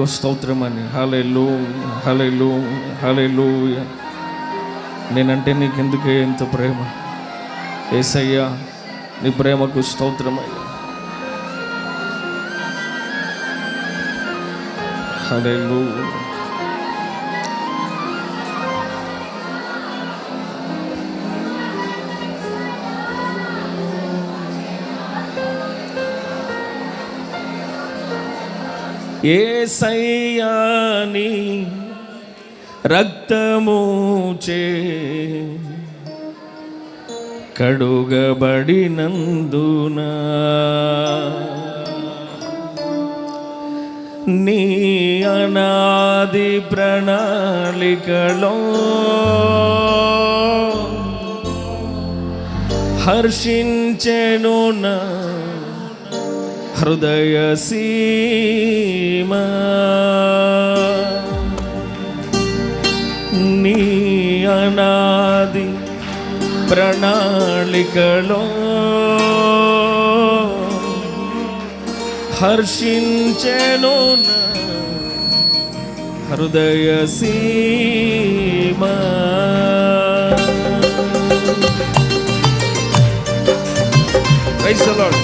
స్తోత్రమని. హల్లెలూయా, హల్లెలూయా, హల్లెలూయా. నేనంటే నీకెందుకే ఎంత ప్రేమ యేసయ్యా, నీ ప్రేమకు స్తోత్రమయ్యా. హల్లెలూయా. యేసయ్యా నీ రక్తముచే కడుగబడినందున నీ అనాది ప్రణాళికలో హర్షించెను నా హృదయ సీమా. నీ అనాది ప్రణాళికలో హర్షించెను నా హృదయ సీమా. Praise the Lord.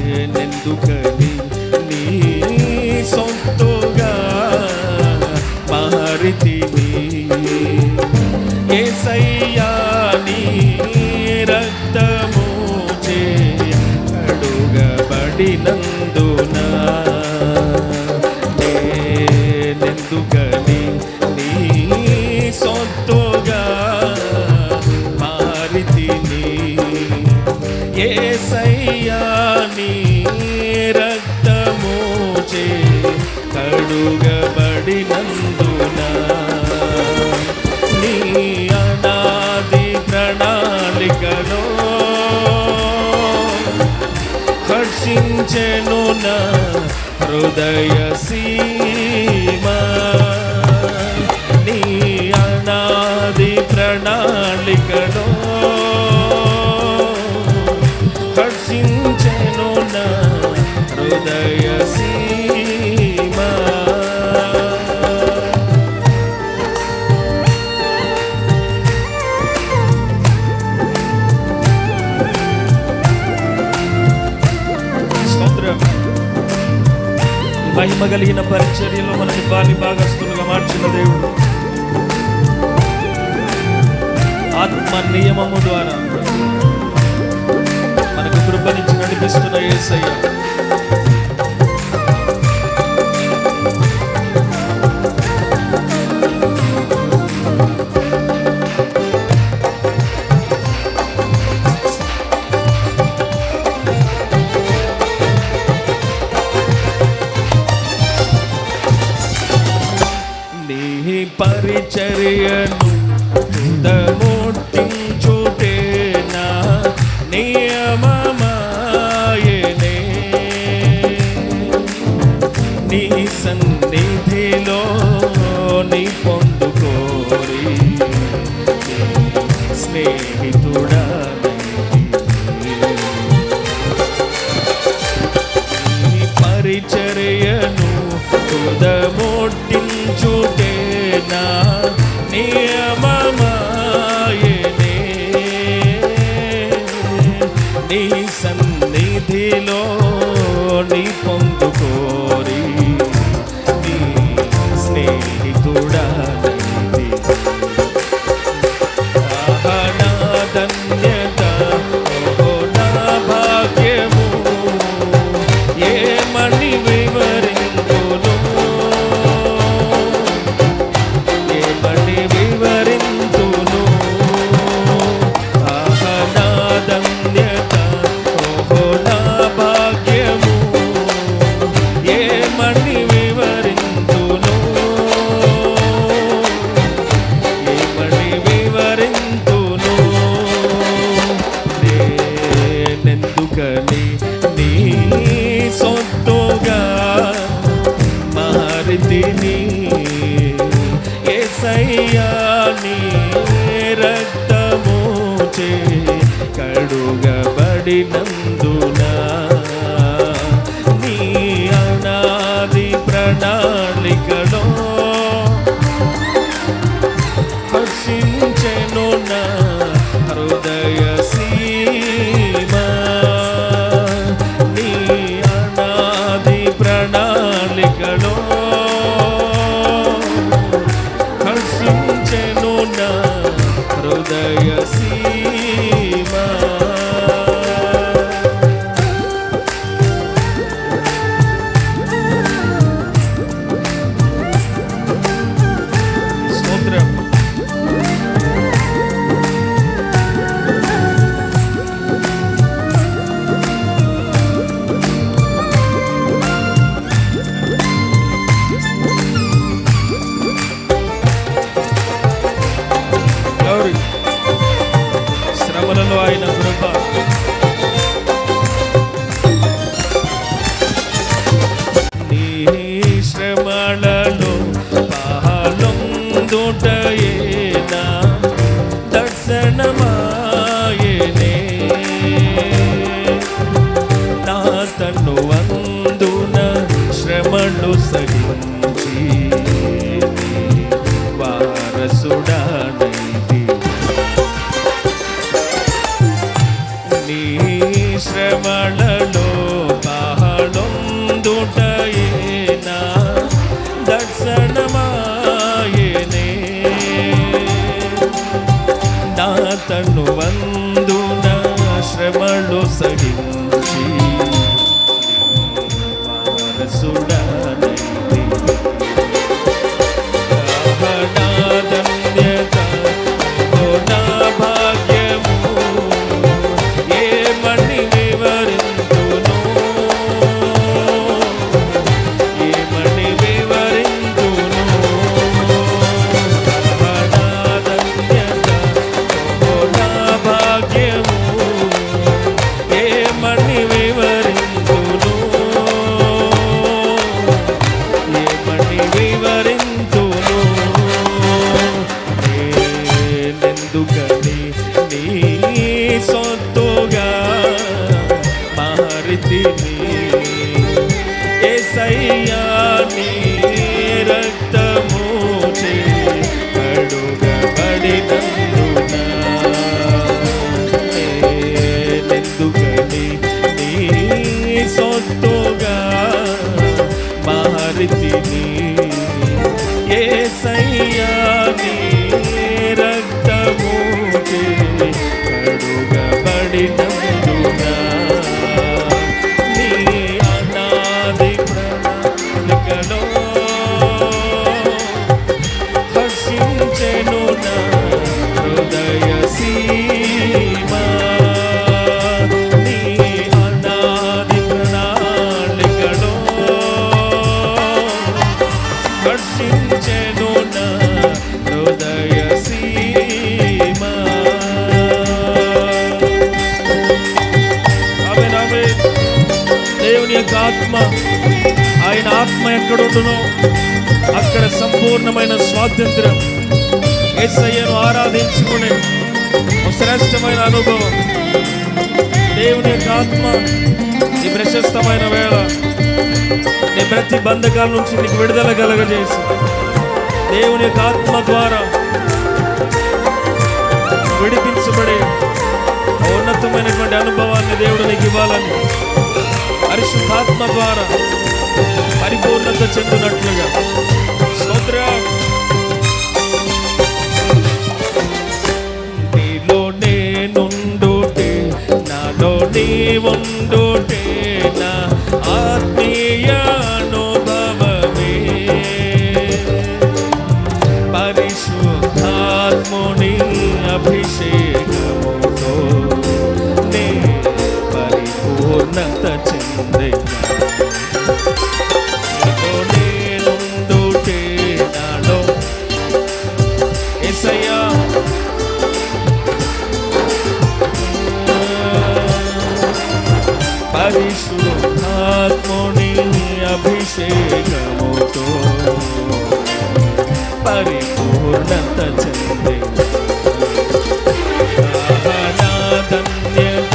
నేనెందుకని నీ సొంతుగా మారితిని యేసయ్యా నీ రక్తముచే కడుగబడినందున నేనెందుకని నీ సొంతుగా మారితిని యేసయ్యా నీ రక్తముచే కడుగబడినందున నీ అనాది ప్రణాళికలో హర్షించెను నా హృదయ సీమా. నీ అనాది ప్రణాళికలో హర్షించెను నా హృదయ సీమా. స్తోత్రం. మహిమ కలిగిన పరిచర్యలో మనని బాలి భాగస్తులుగా మార్చిన దేవుడు ఆత్మ నియమము ద్వారా మనకు కృపనిచ్చి నడిపిస్తున్న యేసయ్య. నీ పరిచర్యను ముట్టించుటే నా నియమమాయనే. నీ సన్నిధిలో నీ పొందుకోరి స్నేహితుడా నీ పరిచర్యను ముట్టించుటే నా నియమమాయనే. నీ సన్నిధిలో నీ పొందుకోరి నీ స్నేహితుడా నా ధన్యత ఓ నా భాగ్యము ఏమని వివరింతును ఏమని వివరింతును. నా ధన్యత ఓ నా భాగ్య పడినందున నీ అనాది ప్రణాళికలో హర్షించెను నా హృదయ సీమ. నీ అనాది ప్రణాళికలో హర్షించెను నా హృదయ సీమ. స్తోత్రం. శ్రమలలో ఆయన కృప, నీ శ్రమలలో పాలొందుటయే నా దర్శనమాయనే. నా తనువందున శ్రమలు సహించి వారసుడానైతి. నీ శ్రమలలో పాలొందుటయే నా దర్శనమాయనే. నా తనువందున శ్రమలు సహించి వారసుడానైతి. నా ధన్యత నా భాగ్యము ఏమని వివరింతును, ఏమని వివరింతును. నా ధన్యత నా భాగ్యము ఏమని వివరింతును, ఏమని వివరింతును. నేనెందుకని నీ సొత్తుగా మారితిని. యేసయ్యా నీ రక్తముచే కడుగబడినందున నేనెందుకని నీ సొత్తుగా మారితిని. యేసయ్యా నీ రక్తముచే కడుగబడినందున నీ అనాది ప్రణాళికలో హర్షించెను నా హృదయ సీమ. నీ అనాది ప్రణాళికలో హర్షించెను నా హృదయ సీమ. ఆమేన్, ఆమేన్. దేవుని యొక్క ఆత్మ, ఆయన ఆత్మ ఎక్కడుండునో అక్కడ సంపూర్ణమైన స్వాతంత్రం. యేసయ్యను ఆరాధించుకునే శ్రేష్టమైన అనుభవం. దేవుని యొక్క ఆత్మ ఈ ప్రశస్తమైన వేళ నీ ప్రతి బంధకాల నుంచి నీకు విడుదల కలగజేసి దేవుని యొక్క ఆత్మ ద్వారా విడిపించబడే ఉన్నతమైనటువంటి అనుభవాన్ని దేవుడు నీకు ఇవ్వాలని, పరిశుద్ధాత్మ ద్వారా పరిపూర్ణత చెందినట్లుగా. స్తోత్రం. నీలో నేనుండుటే, నాలో నీవుండుటే నా ఆత్మీయ అనుభవమే. పరిశుద్ధాత్ముని అభిషేకముతో నే పరిపూర్ణత చెందే. నీలో నేనుండుటే, నాలో యేసయ్యా పరిశుద్ధాత్ముని అభిషేకముతో పరిపూర్ణత చెందే. నా ధన్యత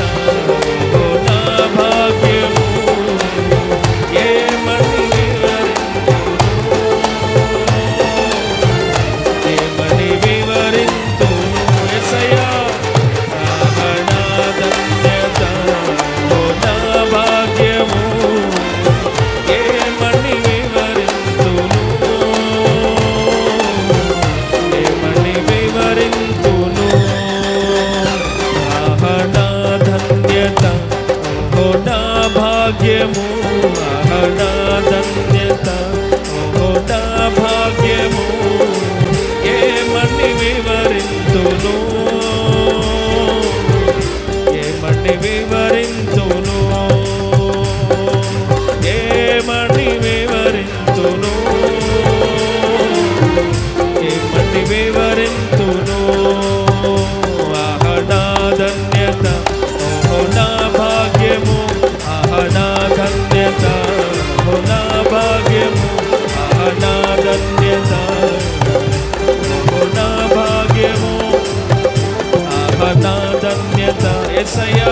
యేసయ్యా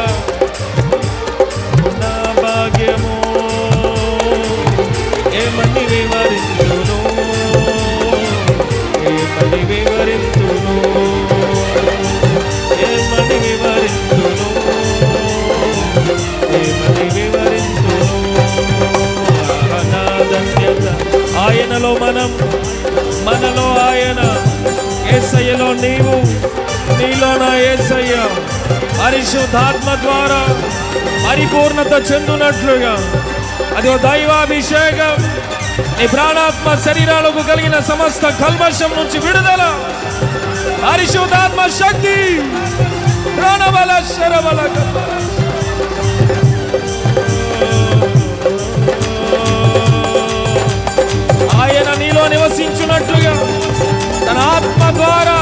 నా భాగ్యము ఏమని వివరింతును ఏమని వివరింతును ఏమని వివరింతును ఏమని వివరింతును అనాధన్యత ఆయనలో మనం మనలో ఆయన యేసయ్యలో నీవు నీలో నా యేసయ్య పరిశుద్ధాత్మ ద్వారా పరిపూర్ణత చెందునట్లుగా అది దైవాభిషేకం నీ ప్రాణాత్మ శరీరాలకు కలిగిన సమస్త కల్మషం నుంచి విడుదల పరిశుద్ధాత్మ శక్తి ప్రాణబల శరబల ఆయన నీలో నివసించున్నట్లుగా తన ఆత్మ ద్వారా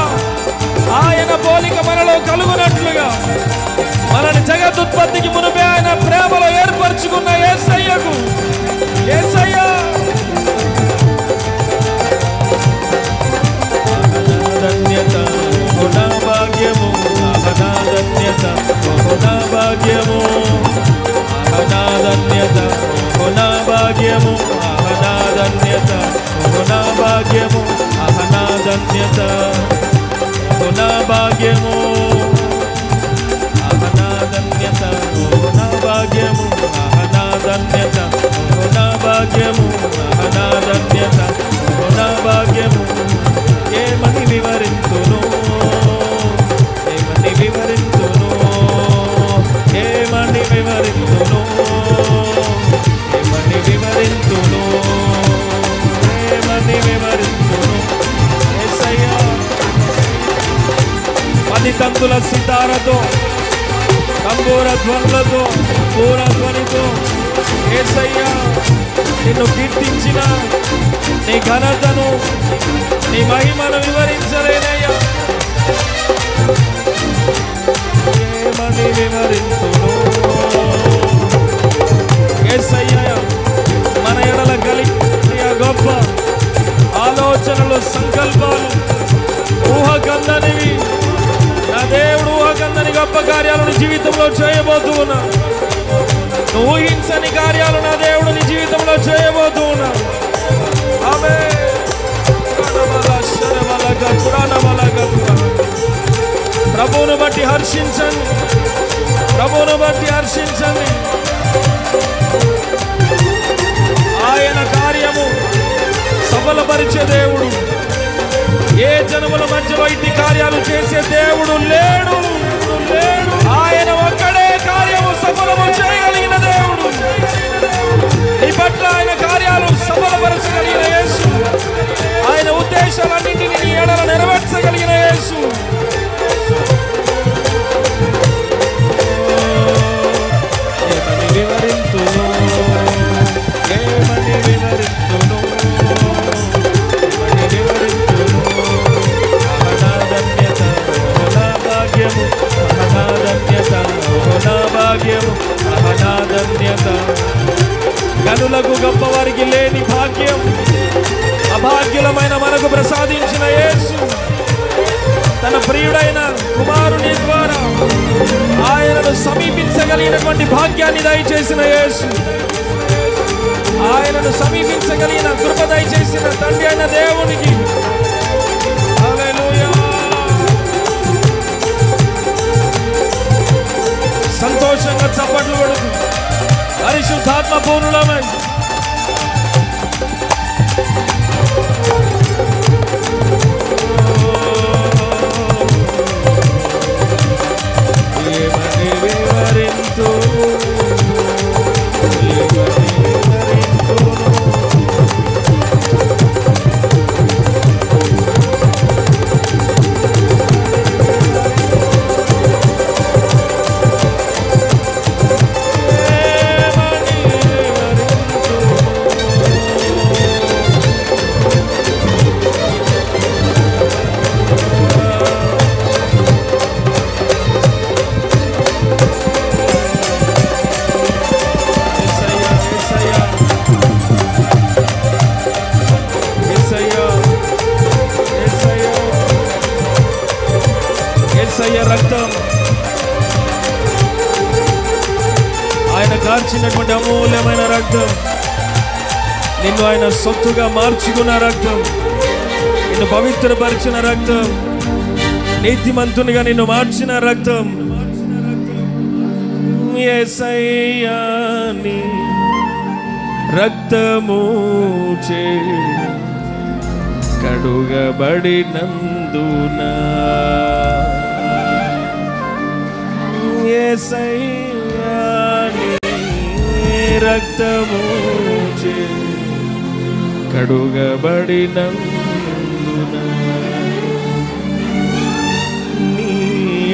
ఆయన పోలిక మనలో కలుగునట్లుగా మనని జగదుత్పత్తికి మునుపే ఆయన ప్రేమలో ఏర్పరచుకున్న యేసయ్యకు యేసయ్య అనాధన్యత నా భాగ్యము అనాధన్యత నా భాగ్యము అనాధన్యత నా భాగ్యము అనాధన్యత నా భాగ్యము అనాధన్యత నా భాగ్యము అనాధన్యత నా భాగ్యము అనాధన్యత నా భాగ్యము అనాధన్యత నా భాగ్యము ఏమని వివరింతును ఏమని వివరింతును ఏమని వివరింతును ఏమని వివరింతును ఏమని వివరింతును యేసయ్యా 10 తంతుల సితారతో తంబూర ధ్వనులతో పూర ధ్వనితో యేసయ్యా నిన్ను కీర్తించిన నీ ఘనతను నీ మహిమను వివరించలేనయ్యా ఏమని వివరింతును యేసయ్యా మన ఎడల కలిగిన గొప్ప ఆలోచనలు సంకల్పాలు ఊహకందనివి నా దేవుడు ఊహకందని గొప్ప కార్యాలను జీవితంలో చేయబోతూ ఉన్నా నువ్వు ఊహించని కార్యాలు నా దేవుడు నీ జీవితంలో చేయబోతూ ఉన్నా ఆమేన్ ప్రభువును బట్టి హర్షించండి ప్రభువును బట్టి హర్షించండి ఆయన కార్యము సఫలపరిచే దేవుడు ఏ జనముల మధ్యలో ఇట్టి కార్యాలు చేసే దేవుడు లేడు ఆయన ఒక్కడే కార్యము సఫలము చేయగలిగిన దేవుడు నీ పట్ల ఆయన కార్యాలు సఫలపరచగలిగిన యేసు ఆయన ఉద్దేశాలన్నింటినీ నీ ఎడల నెరవేర్చగలిగిన యేసు ఏమని వివరింతును ఏమని వివరింతును ఏమని వివరింతును అనాధన్యత నా భాగ్యము అనాధన్యత నా భాగ్యము అనాధన్యత గనులకు గొప్పవారికి లేని భాగ్యం అభాగ్యులమైన మనకు ప్రసాదించిన యేసు తన ప్రియుడైన కుమారుని ద్వారా ఆయనను సమీపించగలిగినటువంటి భాగ్యాన్ని దయచేసిన యేసు ఆయనను సమీపించగలిగిన కృప దయచేసిన తండ్రి అయిన దేవునికి హల్లెలూయా సంతోషంగా చప్పట్లు కొడుతూ పరిశుద్ధాత్మ పూర్ణులమై ఏమని వివరింతు నిన్ను ఆయన సొత్తుగా మార్చుకున్న రక్తం, నిన్ను పవిత్రపరిచిన రక్తం, నీతిమంతునిగా నిన్ను మార్చిన రక్తం. యేసయ్యా నీ రక్తము చే కడుగబడినందున, యేసయ్యా నీ రక్తము చే కడుగబడినందున, నీ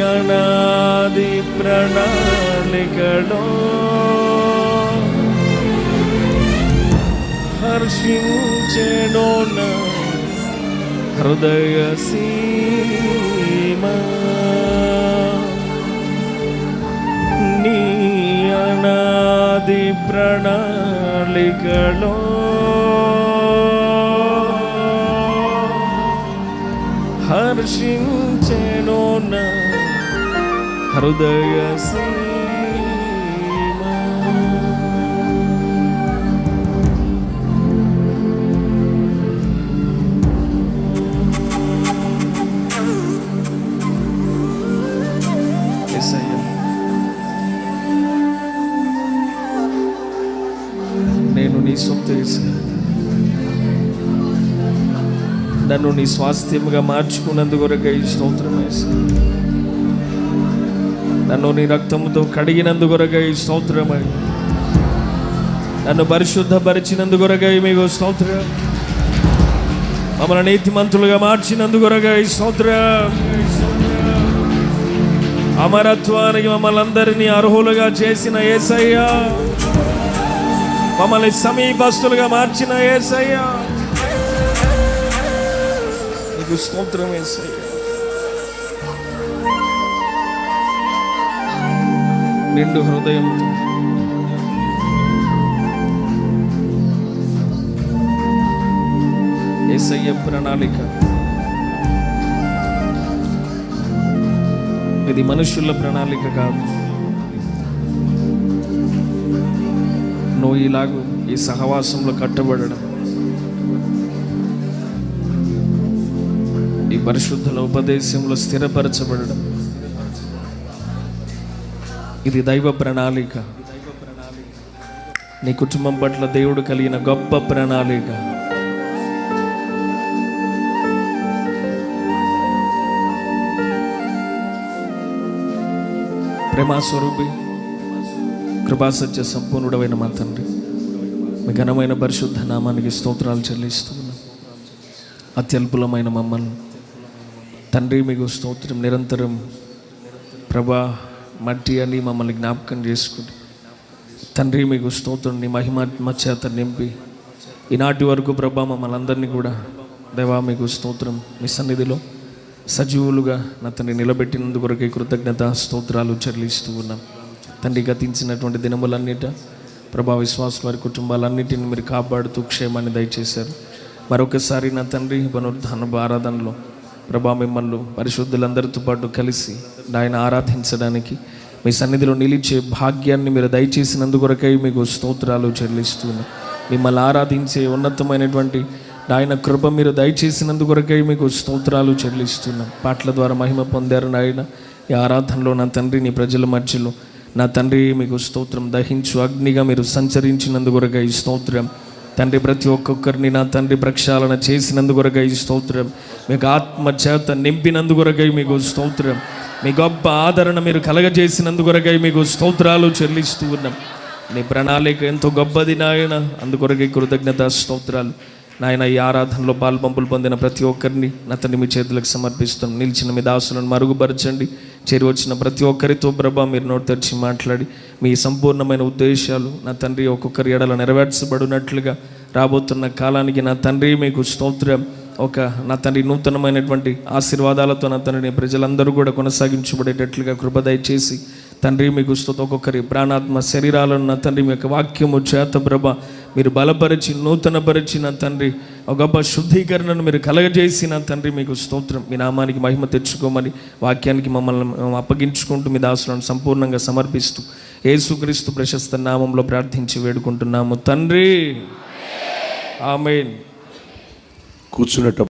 అనాది ప్రణాళికలో హర్షించెను నా హృదయ సీమా, నీ అనాది ప్రణాళికలో హర్షించెను నా హృదయ సీమా. నేను నీ సొత్తు యేసయ్యా, నన్ను నీ స్వాస్థ్యముగా మార్చుకున్నందుకొరకై స్తోత్రం యేసయ్యా, నన్ను నీ రక్తముతో కడిగినందుకొరకై స్తోత్రమై, నన్ను పరిశుద్ధపరిచినందుకొరకై మీకు స్తోత్రం, మమ్మల్ని నీతిమంతులుగా మార్చినందుకొరకై స్తోత్రం, అమరత్వానికి మమ్మల్ని అందరినీ అర్హులుగా చేసిన యేసయ్యా, మమ్మల్ని సమీపస్తులుగా మార్చిన యేసయ్యా, నీకు స్తోత్రం యేసయ్యా. నిండు హృదయంతో యేసయ్య ప్రణాళిక ఇది మనుషుల ప్రణాళిక కాదు. నువ్వు ఇలాగూ ఈ సహవాసంలో కట్టబడడం, ఈ పరిశుద్ధుల ఉపదేశంలో స్థిరపరచబడడం, ఇది దైవ ప్రణాళిక. నీ కుటుంబం పట్ల దేవుడు కలిగిన గొప్ప ప్రణాళిక. ప్రేమాస్వరూపి, కృపాసత్య సంపూర్ణుడమైన మా తండ్రి, మీ ఘనమైన పరిశుద్ధ నామానికి స్తోత్రాలు చెల్లిస్తున్నాం. అత్యల్పులమైన మమ్మల్ని తండ్రి మీకు స్తోత్రం. నిరంతరం ప్రభా మట్టి అని మమ్మల్ని జ్ఞాపకం చేసుకుని తండ్రి మీకు స్తోత్రం, నీ మహిమాత్మ చేత నింపి ఈనాటి వరకు ప్రభా మమ్మల్ని అందరినీ కూడా దేవా మీకు స్తోత్రం మీ సన్నిధిలో సజీవులుగా నా తండ్రి నిలబెట్టినందుకొరకే కృతజ్ఞత స్తోత్రాలు చెల్లిస్తూ ఉన్నాం. తండ్రి గతించినటువంటి దినములన్నిట ప్రభా విశ్వాసుల వారి కుటుంబాలన్నిటిని మీరు కాపాడుతూ క్షేమాన్ని దయచేశారు. మరొకసారి నా తండ్రి పునరుద్ధాన ఆరాధనలో ప్రభా మిమ్మల్ని పరిశుద్ధులందరితో పాటు కలిసి ఆయన ఆరాధించడానికి మీ సన్నిధిలో నిలిచే భాగ్యాన్ని మీరు దయచేసినందుకొరకై మీకు స్తోత్రాలు చెల్లిస్తున్నాం. మిమ్మల్ని ఆరాధించే ఉన్నతమైనటువంటి ఆయన కృప మీరు దయచేసినందుకొరకై మీకు స్తోత్రాలు చెల్లిస్తున్నాం. పాటల ద్వారా మహిమ పొందారు నాయన. ఈ ఆరాధనలో నా తండ్రి నీ ప్రజల మధ్యలో నా తండ్రి మీకు స్తోత్రం, దహించు అగ్నిగా మీరు సంచరించినందుకొరకై స్తోత్రం తండ్రి. ప్రతి ఒక్కొక్కరిని నా తండ్రి ప్రక్షాళన చేసినందుకొరకై స్తోత్రం, మీకు ఆత్మ చేత నింపినందుకొరకై మీకు స్తోత్రం, మీ గొప్ప ఆదరణ మీరు కలగజేసినందుకొరకై మీకు స్తోత్రాలు చెల్లిస్తూ ఉన్నాం. నీ ప్రణాళిక ఎంతో గొప్పది నాయన, అందుకొరకై కృతజ్ఞత స్తోత్రాలు నాయన. ఈ ఆరాధనలో పాల్పంపులు పొందిన ప్రతి ఒక్కరిని నా తండ్రి మీ చేతులకు సమర్పిస్తాం. నిలిచిన మీ దాసులను మరుగుపరచండి. చేరి వచ్చిన ప్రతి ఒక్కరితో ప్రభా మీరు నోటు తెరిచి మాట్లాడి మీ సంపూర్ణమైన ఉద్దేశాలు నా తండ్రి ఒక్కొక్కరి ఎడల నెరవేర్చబడినట్లుగా రాబోతున్న కాలానికి నా తండ్రి మీకు స్తోత్రం. ఒక నా తండ్రి నూతనమైనటువంటి ఆశీర్వాదాలతో నా తండ్రి ప్రజలందరూ కూడా కొనసాగించబడేటట్లుగా కృప దయచేసి తండ్రి మీకు స్తుతి. ఒక్కొక్కరి ప్రాణాత్మ శరీరాలను నా తండ్రి మీ యొక్క వాక్యము చేత ప్రభ మీరు బలపరిచి నూతనపరిచి నా తండ్రి ఒక గొప్ప శుద్ధీకరణను మీరు కలగజేసి నా తండ్రి మీకు స్తోత్రం. మీ నామానికి మహిమ తెచ్చుకోమని వాక్యానికి మమ్మల్ని అప్పగించుకుంటూ మీ దాసులను సంపూర్ణంగా సమర్పిస్తూ యేసుక్రీస్తు ప్రశస్త నామంలో ప్రార్థించి వేడుకుంటున్నాము తండ్రి. ఆమేన్. కూర్చునేటప్పుడు